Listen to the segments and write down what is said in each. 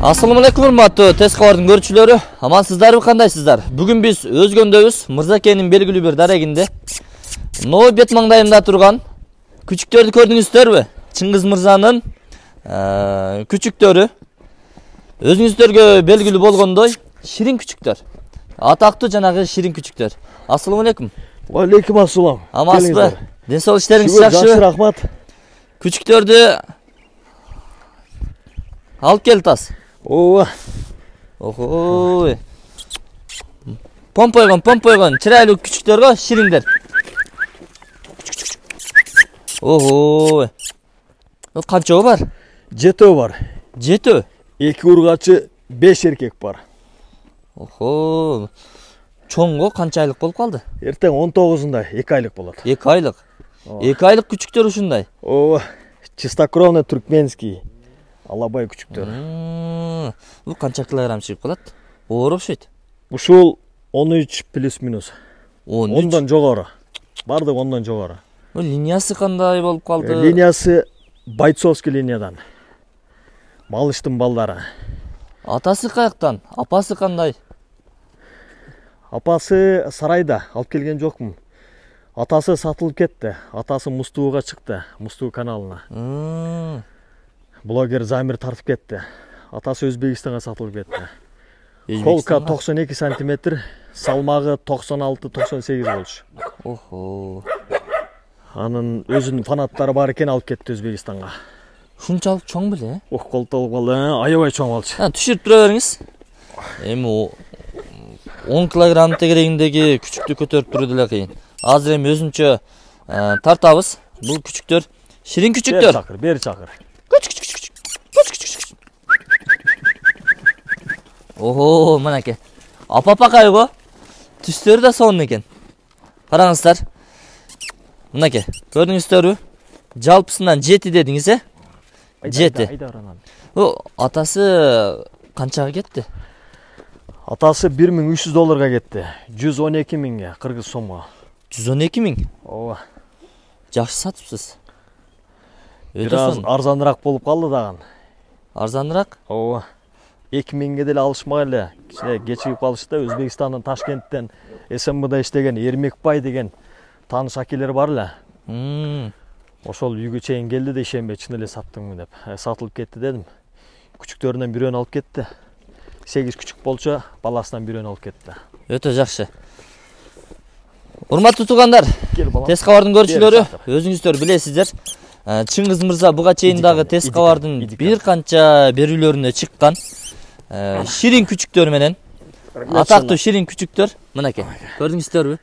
Assalamu alaikum hurmatlı Tezkavardın görüşçülері. Amansızlar kandayсыздар? Бүгүн биз өзгөндөбүз Мырзакенин белгилүү бир дарегинде. Ноу бет маңдайында турган күчүктөрдү көрдүңүздөрбү? Чыңгыз Мырзанын күчүктөрү. Өзүңүздөргө белгилүү болгондой ширин күчүктөр. Атактуу жанагы ширин күчүктөр. Assalamu alaikum. Ва алейкум ассалам. Амансызбы? Ден соолук иштериңиз жакшы? Жакшы, рахмат. Күчүктөрдү алып кел тас. Ооба. Охо. Помпойгон, чырайлуу күчүктөр го, шириндер. Охо. Канчоо бар? 7 бар. 7? 2 ургачы, 5 эркек бар. Охо. Чоңго канча айлык болуп калды? Эртең 19-ында 2 айлык болот. 2 айлык. 2 айлык күчүктөр ушундай. Ооба. Чистокровный туркменский. Алабай күчүктөр. Бул канча килограмм чыгып калат? Оор окшойт. Ушул 13 плюс-минус. 13? Ондан жогору. Бардык ондан жогору. Линиясы кандай болуп калды? Линиясы бойцовский линиядан. Малыштын балдары. Атасы каяктан? Апасы кандай? Апасы сарайда, алып келген жокмун. Атасы сатылып кетти. Атасы Мустууга чыкты, Мустуу каналына. Блогер Замир тартып кетти. Атасы Өзбекистанга сатылып кетти. Колка 92 сантиметр, салмагы 96-98 болчу. Охо. Анын өзүнүн фанаттары бар экен, алып кетти Өзбекистанга. Ушунчалык чоң беле? Колтолуп калды, аябай чоң болчу. Түшүрүп тура бериңиз. Эми 10 килограмм тегерегиндеги күчүктү көтөрүп туруу деле кыйын. Азыр эми өзүнчө тартабыз. Бул күчүктөр ширин күчүктөр. Бери чакыр. Охо, мынакей. Апа-апакай го. Түстөрү да сонун экен. Караңыздар. Мынакей, көрдүңүздөрбү? Жалпысынан 7 дедиңиз, э? 7. Атасы канчага кетти? Атасы $1300 кетти. 112 миңге, кыргыз сомго. 112 миң? Ооба. Жакшы сатыпсыз. Бир аз арзаныраак болуп калды дагы. Арзаныраак? Ооба. 2 миңге деле алышмай эле. Кичине кечигип калышты. Өзбекстандын Ташкенттен СМБда иштеген Эрмекбай деген тааныш акелер бар эле. Ошол үйгө чейин келди да ишенбей чын эле саттыңбы деп. Сатылып кетти дедим. Күчүктөрүнөн бирөөнү алып кетти. 8 күчүк болчу, баласынан бирөөнү алып кетти. Өтө жакшы. Урматтуу туугандар, Тезкавардын көрүүчүлөрү, өзүңүздөр билесиздер. Чыңгыз Мырза буга чейин дагы Тезкавардын бир канча берүүлөрүнө чыккан. Ширин күчүктөр менен. Атактуу ширин күчүктөр. Мынакей. Көрдүңүздөрбү?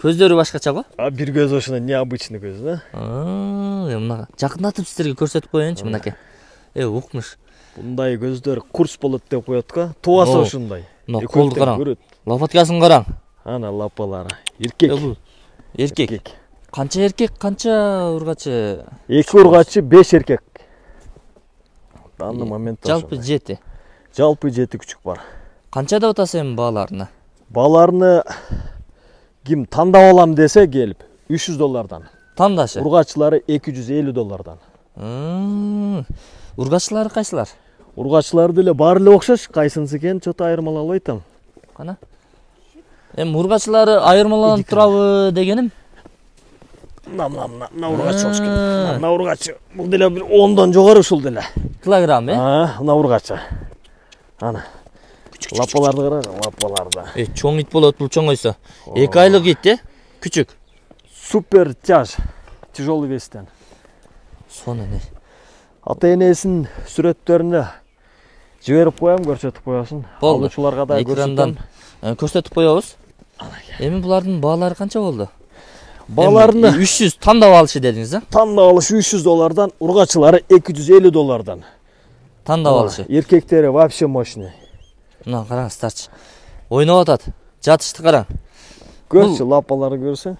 Көздөрү башкача го? Бир көз ошондой необычный көз да. Мына жакындатып сиздерге көрсөтүп коеюнчу, мынакей. Укмуш. Мындай көздөр курс болот деп коет го. Тубасы ошондой. Колду караң. Лапаткасын караң. Ана лапалары. Эркек. Эркек. Канча эркек, канча ургачы? 2 ургачы, 5 эркек. Данный моментте жалпы 7. Жалпы 7 күчүк бар. Канча деп атасыз эми бааларына? Бааларыны ким тандап алам десе келип $300. Тандашы. Ургачылары $250. Ургачылары кайсылар? Ургачылары деле баары эле окшош, кайсынысы экен чото айырмалай албайтам. Кана? Эми ургачылары айырмаланып турабы дегеним? Мына ургач болуш керек. Мына ургачы бул деле 10дан жогору ушул деле. Килограмм, мына ургачы. Ана. Лапаларды караңыз, лапаларды. Чоң ит болот бул чоңойсо. 2 айлык ит, күчүк. Супер тяж. Тяжелый вестен. Сону не? Ата-энесин сүрөттөрүнө жиберип коем, көрсөтүп коесуң. Алуучуларга да экрандан көрсөтүп коебуз. Эми булардын баалары канча болду? Бааларыны 300 тандап алышы дедиңиз, а? Тандап алышы $300, ургачылары $250. Тандап алышы. Эркектери вообще мощный. Мына караңыздарчы. Ойноп атат. Жатышты караң. Көрчү, лапалары көрсөң.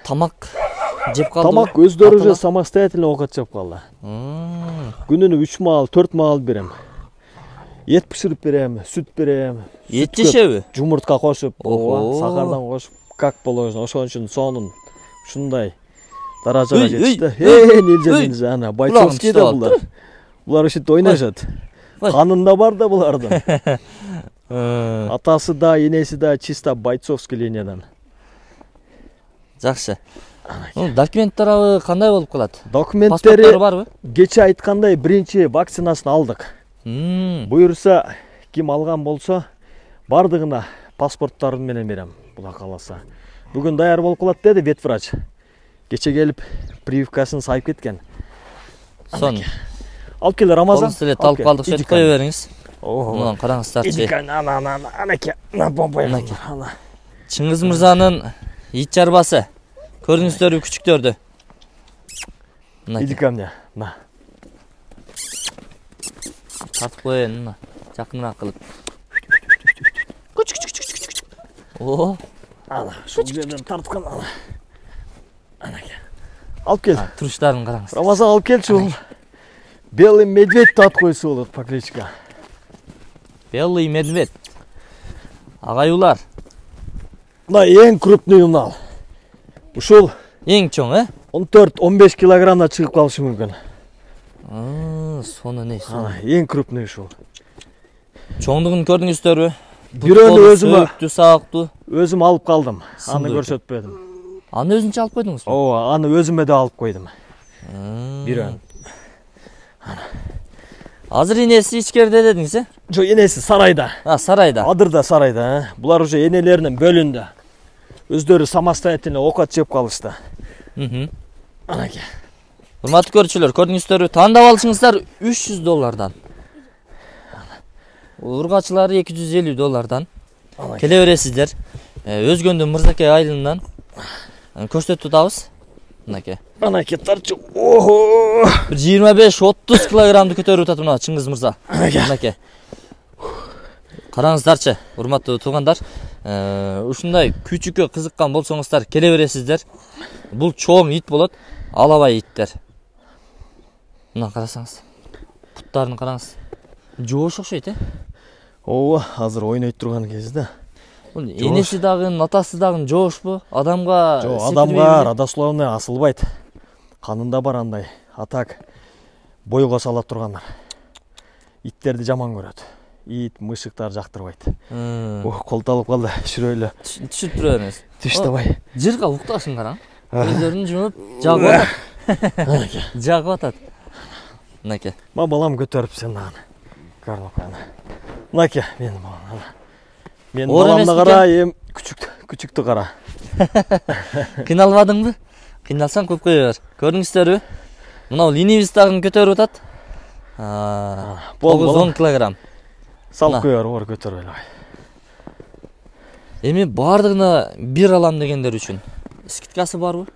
Тамак жеп калды. Тамак өздөрү же самостоятельно овкат жеп калды. Күнүнө 3 маал, 4 маал берем. Ет пиширип берем, сүт берем. Ет жешеби? Жумуртка кошуп, сахардан кошуп, как положено. Ошон үчүн сонун ушундай даражага жетишти. Нельзя, ана бойцовский да булар. Булар ушинтип ойношот. Kanında бар да булардын. Атасы да, энеси да чисто бойцовский линиядан. Жакшы. Документтери кандай болуп калат? Документтери Паспорттары барбы? кече айткандай биринчи вакцинасын алдык. Буюрса, ким алган болсо, бардыгына паспорттарын менен берем, Кудай кааласа. Бүгүн даяр болуп калат деди ветврач. Кече келип прививкасын сайып кеткен. Сон. Алып кел Рамазан. Колун силе алып калдык, сөйтүп кое бериңиз. Мындан караңыздарчы. Идикан, анакей, на помпай. Чыңгыз мырзанын ит чарбасы. Көрдүңүздөрбү күчүктөрдү? Иди ко мне, на. Тартып коеюн, мына. Жакыныраак кылып. О, ана, шул жерден тарткан ана. Анакей. Алып кел. Туруштарын караңыз. Рамазан алып келчи ул. Белый медведь ат койсо болот по кличка. Белый медведь. Агайуулар. Мына эң крупный унал. Ушул Эң чоң, 14-15 килограммда чыгып калышы мүмкүн. Сону не? Эң крупный ушул. Чоңдугун көрдүңүздөрбү? Бирөөнү өзүм саактуу. Өзүм алып калдым. Аны көрсөтпөдүм. Аны өзүнчө алып койдуңузбу? Ооба, аны өзүмө да алып койдум. Бирөөн. Азыр энеси ичкерде дедиңиз, Жо, энеси сарайда. Сарайда. Адырда сарайда, Булар уже энелеринин бөлүндү. Өздөрү самостоятельно окат жеп калышты. Анакей. Урматтуу көрүүчүлөр, көрдүңүздөрбү? Тандап алышыңыздар $300. Ургачылары $250. Келе бересиздер. Өзгөндү Мырзакей айылынан көрсөтүп атабыз. Анакей тарчу. Ого! 25-30 килограммды көтөрүп атат мына Чыңгыз мырза. Анакей. Караңыздарчы, урматтуу туугандар. Ушундай күчүккө кызыккан болсоңуздар келе бересиздер. Бул чоң ит болот, алабай иттер. Мына карасаңыз. Буттарын караңыз. Жоош окшойт, Ооба, азыр ойнойт турган кезде. Энеси дагы, атасы дагы жоошпу? Адамга адамга родословный асылбайт. Канында бар андай. Атак бойго сала тургандар. Иттерди жаман көрөт. Ит, мышыктар жактырбайт. Колталып калды, шүрөйлө. Түшүп турабыз. Түштабай. Жырга укташын караң. Көздөрүн жумуп, жагып атат. Жагып атат. Мынакей. Ма балам көтөрүп сен дагы. Карноканы. Мынакей, менин балам. Мен баламды кара, эм күчүктү кара. Кыйналбадыңбы? Кыйналсаң көп кое бер. Көрдүңүздөрбү? Мына инибиз дагы көтөрүп атат. 9-10 килограмм. Салып кое бер, көтөрүп эле. Эми бардыгына бир алам дегендер үчүн скидкасы барбы?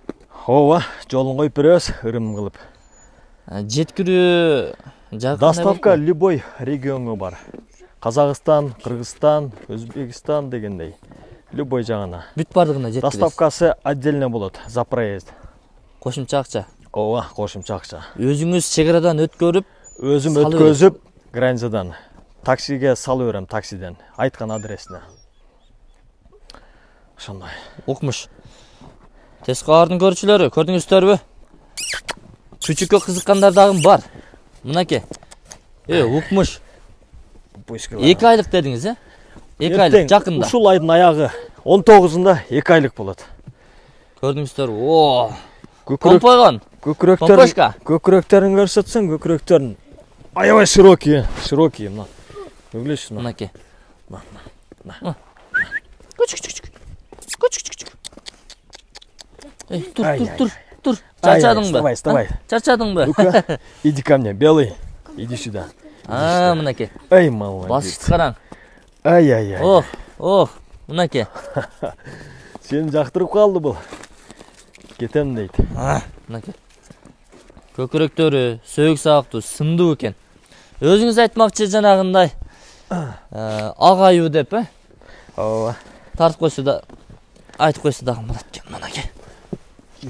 Ооба, жолун коюп беребиз, ырым кылып. Жеткирүү доставка любой регионго бар. Казакстан, Кыргызстан, Өзбекстан дегендей. Любой жагына. Бүт бардыгына жеткиребиз. Доставкасы отдельно болот за проезд. Кошумча акча. Ооба, кошумча акча. Өзүңүз чек-арадан өткөрүп, өзүм өткөзүп, границадан таксиге салып берем, таксиден айткан адресине. Ошондой. Укмуш. Тескаардын көрүүчүлөрү, көрдүңүздөрбү? Күчүккө кызыккандар дагы бар. Мынакей. Укмуш. 2 айлык дедиңиз, 2 айлык жакында. Ушул айдын аягы 19-ында 2 айлык болот. Көрдүңүздөрбү? Помпойгон. Көкүрөктөрүн көрсөтсөң, көкүрөктөрүн аябай широкий мына. Көрүлөсү мына. Мынакей. Тур. Чарчадыңбы? Вставай. Чарчадыңбы? Иди ко мне, белый. Иди сюда. Мынакей. Ай, молодец. Басышты караң. Ай. Мынакей. Сени жактырып калды бул. Кетем дейт. Мынакей. Көкүрөктөрү сөөк саактуу, сындуу экен. Өзүңүз айтмакчы жанагындай агайуу деп, Ооба. Тартып койсо да, айтып койсо дагы болот экен, мынакей.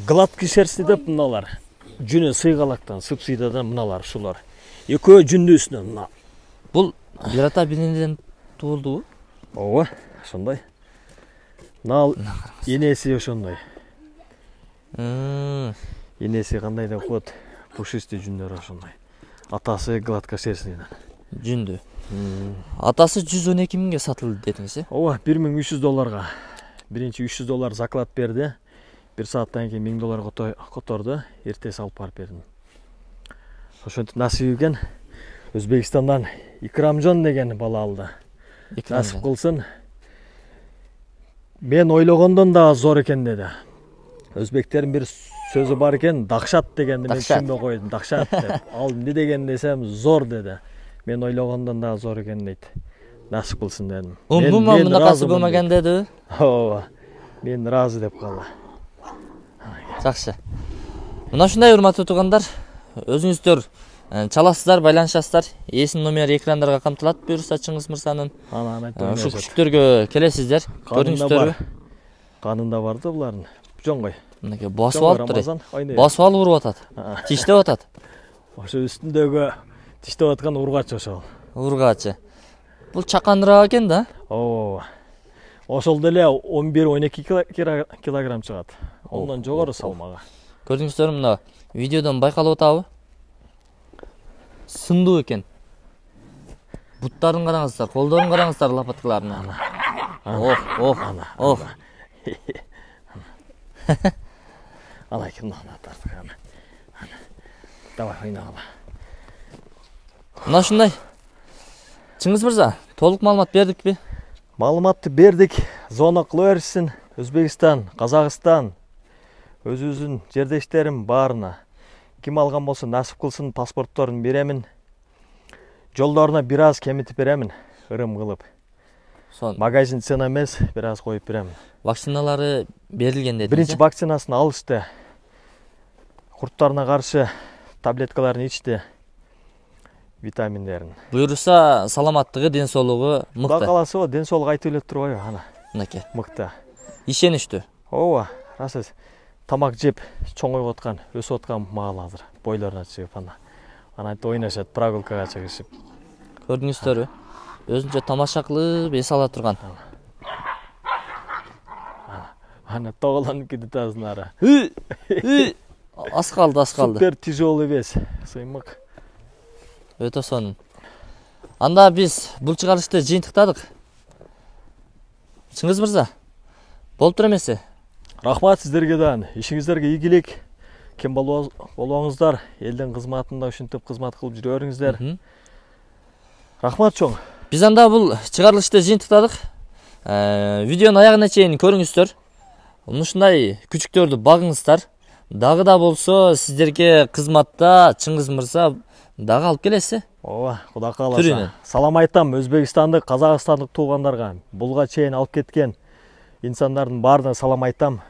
Гладкий шерсти деп мыналар. Жүнү сыйгалактан, субсидиядан мыналар, ушулар. Экөө жүндү үстүнөн мына. Бул бир ата биринен туулдубу? Ооба, ошондой. Нал энеси ошондой. Энеси кандай деп коет? Пушистый жүндөр ошондой. Атасы гладкошерстный. Жүндү. Атасы 112 миңге сатылды дедиңиз, э? Ооба, $1300. Биринчи $300 заклад берди. 1 сааттан кийин $1000 которду. Эртеси алып барып бердим. Ошентип насип экен. Өзбекстандан Икрамжон деген бала алды. Насип кылсын. Мен ойлогондон да зор экен деди. Өзбектердин бир сөзү бар экен, дакшат дегенди мен түшүнбөй койдум. Дакшат деп. Ал эмне деген десем, зор деди. Мен ойлогондон да зор экен дейт. Насип кылсын дедим. Умуман мынакасы болмаган деди. Ооба. Мен ыраазы деп калды. Жакшы. Мына ушундай урматтуу туугандар, өзүңүздөр чаласыздар, байланышасыздар. Эсин номери экрандарга камтылат буюрса Чыңгыз мырзанын. Ушул күчүктөргө келесиздер. Көрдүңүздөрбү? Канында бар да булардын. Жоңгой. Мынакей басып алыптыр. Басып алып уруп атат. Тиштеп атат. Ошо үстүндөгү тиштеп аткан ургач ошол. Ургачы. Бул чаканыраак экен да? Ооба. Ошол деле 11-12 килограмм чыгат. Ondan жогору салмагы. Көрдүңүздөр, мына видеодон байкалып атабы? Сындуу экен. Буттарын караңыздар, колдорун караңыздар лопаткаларына. Ох. Ана ким ана тартып ана. Давай ойнагыла. Мына ушундай. Чыңгыз мырза, толук маалымат бердикпи? Маалыматты бердик. Зона кыла берсин. Өзбекстан, Казакстан, өзүбүздүн жердештерим баарына. Ким алган болсо насип кылсын, паспортторун беремин. Жолдоруна бир аз кемитип беремин, ырым кылып. Магазин цена эмес, бир аз коюп беремин. Вакциналары берилген дедиңиз. Биринчи вакцинасын алышты. Курттарына каршы таблеткаларын ичти. Витаминдерин. Буюрса, саламаттыгы, ден соолугу мыкты. Кудай кааласа, ден соолугу айтып эле турбайбы ана. Мынакей. Мыкты. Ишеничтүү. Ооба, расыз. Тамак жеп, чоңоюп аткан, өсүп аткан маал азыр. Бойлоруна чыгып ана. Анантип ойношот, прогулкага чыгышып. Көрдүңүздөрбү? Өзүнчө тамаша кылып эс ала турган. Ана тоголонуп кетет азынары. Аз калды. Супер тяжелый вес. Сыймык. Өтө сонун. Анда биз бул чыгарышты жыйынтыктадык. Чыңгыз мырза, болуптур эмеси? Рахмат сиздерге дан. Ишиңиздерге ийгилик. Кем болуңуздар, элдин кызматында ушинтип кызмат кылып жүрө бериңиздер. Рахмат чоң. Биз анда бул чыгарылышты жыйынтыктадык. Видеонун аягына чейин көрүңүздөр. Ушундай күчүктөрдү багыңыздар. Дагы да болсо сиздерге кызматта Чыңгыз мырза дагы алып келеси? Ооба, Кудай кааласа. Салам айтам Өзбекстандык, Казакстандык туугандарга. Булга чейин алып кеткен инсандардын баарына салам айтам.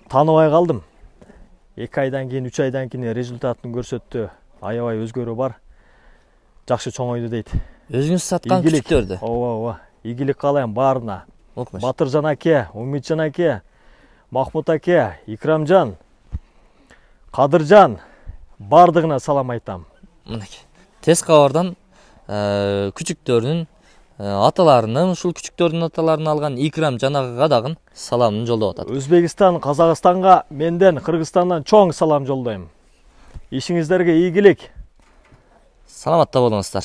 Тааныбай калдым. 2 айдан кийин, 3 айдан кийин результатын көрсөттү. Аябай өзгөрүү бар. Жакшы чоңойду дейт. Өзүңүз саткан күчүктөрдү. Ооба. Ийгилик каалайм баарына. Батыржан аке, Умитжан аке, Махмут аке, Икрамжан, Кадыржан бардыгына салам айтам. Мынакей. Тез кабардан күчүктөрүнүн аталарынын, ушул күчүктөрдүн аталарын алган Икрамжан агага дагы саламын жолдоп атат. Өзбекстан, Казакстанга менден, Кыргызстандан чоң салам жолдойм. Ишиңиздерге ийгилик. Саламатта болуңуздар.